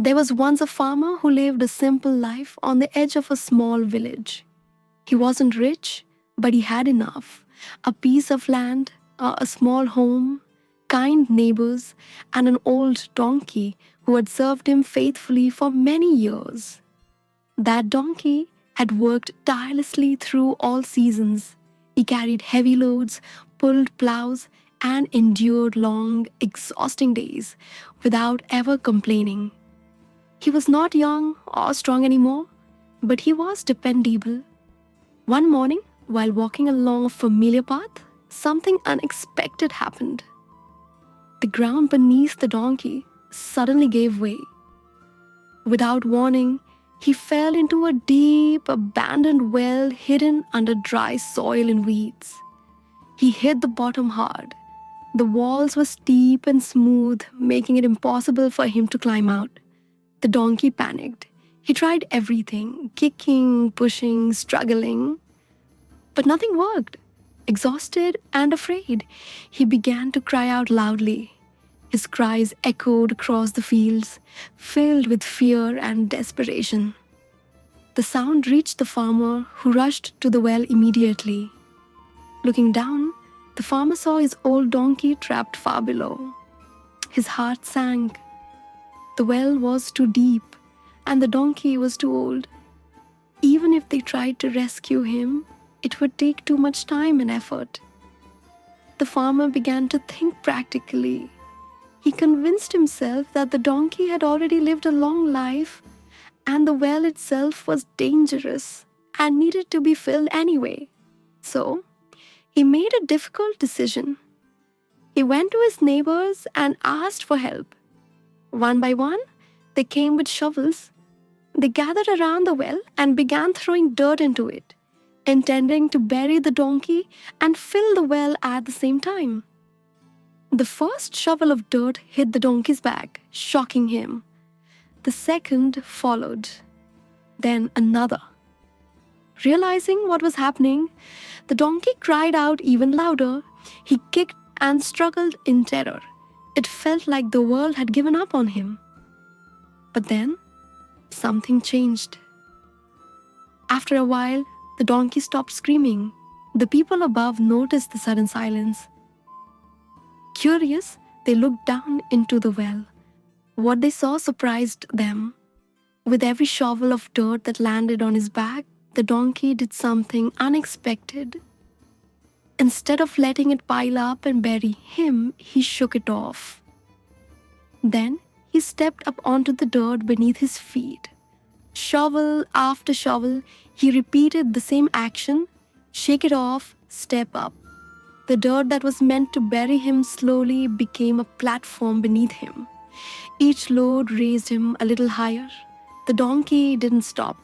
There was once a farmer who lived a simple life on the edge of a small village. He wasn't rich, but he had enough: a piece of land, a small home, kind neighbors, and an old donkey who had served him faithfully for many years. That donkey had worked tirelessly through all seasons. He carried heavy loads, pulled plows, and endured long, exhausting days without ever complaining. He was not young or strong anymore, but he was dependable. One morning, while walking along a familiar path, something unexpected happened. The ground beneath the donkey suddenly gave way. Without warning, he fell into a deep, abandoned well hidden under dry soil and weeds. He hit the bottom hard. The walls were steep and smooth, making it impossible for him to climb out. The donkey panicked. He tried everything: kicking, pushing, struggling. But nothing worked. Exhausted and afraid, he began to cry out loudly. His cries echoed across the fields, filled with fear and desperation. The sound reached the farmer, who rushed to the well immediately. Looking down, the farmer saw his old donkey trapped far below. His heart sank. The well was too deep, and the donkey was too old. Even if they tried to rescue him, it would take too much time and effort. The farmer began to think practically. He convinced himself that the donkey had already lived a long life, and the well itself was dangerous and needed to be filled anyway. So, he made a difficult decision. He went to his neighbors and asked for help. One by one, they came with shovels. They gathered around the well and began throwing dirt into it, intending to bury the donkey and fill the well at the same time. The first shovel of dirt hit the donkey's back, shocking him. The second followed, then another. Realizing what was happening, the donkey cried out even louder. He kicked and struggled in terror. It felt like the world had given up on him. But then, something changed. After a while, the donkey stopped screaming. The people above noticed the sudden silence. Curious, they looked down into the well. What they saw surprised them. With every shovel of dirt that landed on his back, the donkey did something unexpected. Instead of letting it pile up and bury him, he shook it off. Then he stepped up onto the dirt beneath his feet. Shovel after shovel, he repeated the same action: shake it off, step up. The dirt that was meant to bury him slowly became a platform beneath him. Each load raised him a little higher. The donkey didn't stop.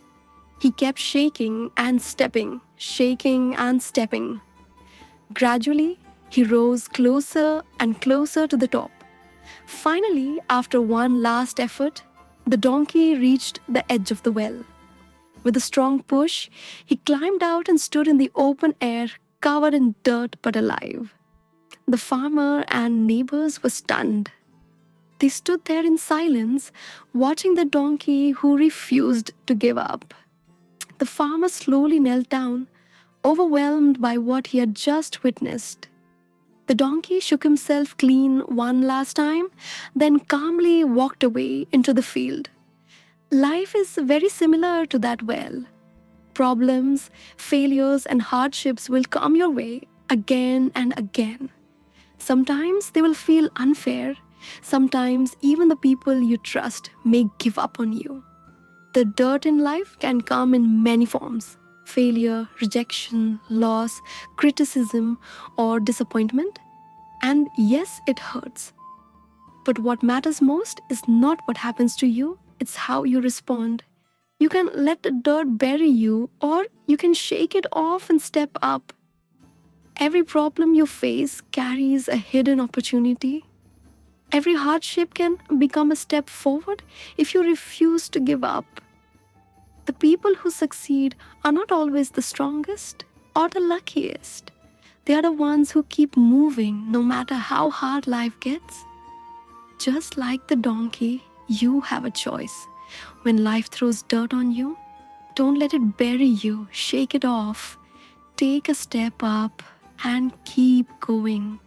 He kept shaking and stepping, shaking and stepping. Gradually, he rose closer and closer to the top. Finally, after one last effort, the donkey reached the edge of the well. With a strong push, he climbed out and stood in the open air, covered in dirt but alive. The farmer and neighbors were stunned. They stood there in silence, watching the donkey who refused to give up. The farmer slowly knelt down, overwhelmed by what he had just witnessed. The donkey shook himself clean one last time, then calmly walked away into the field. Life is very similar to that well. Problems, failures, and hardships will come your way again and again. Sometimes they will feel unfair. Sometimes even the people you trust may give up on you. The dirt in life can come in many forms: failure, rejection, loss, criticism, or disappointment. And yes, it hurts. But what matters most is not what happens to you, it's how you respond. You can let the dirt bury you, or you can shake it off and step up. Every problem you face carries a hidden opportunity. Every hardship can become a step forward if you refuse to give up. The people who succeed are not always the strongest or the luckiest. They are the ones who keep moving no matter how hard life gets. Just like the donkey, You have a choice. When life throws dirt on you, don't let it bury you. Shake it off. Take a step up and keep going.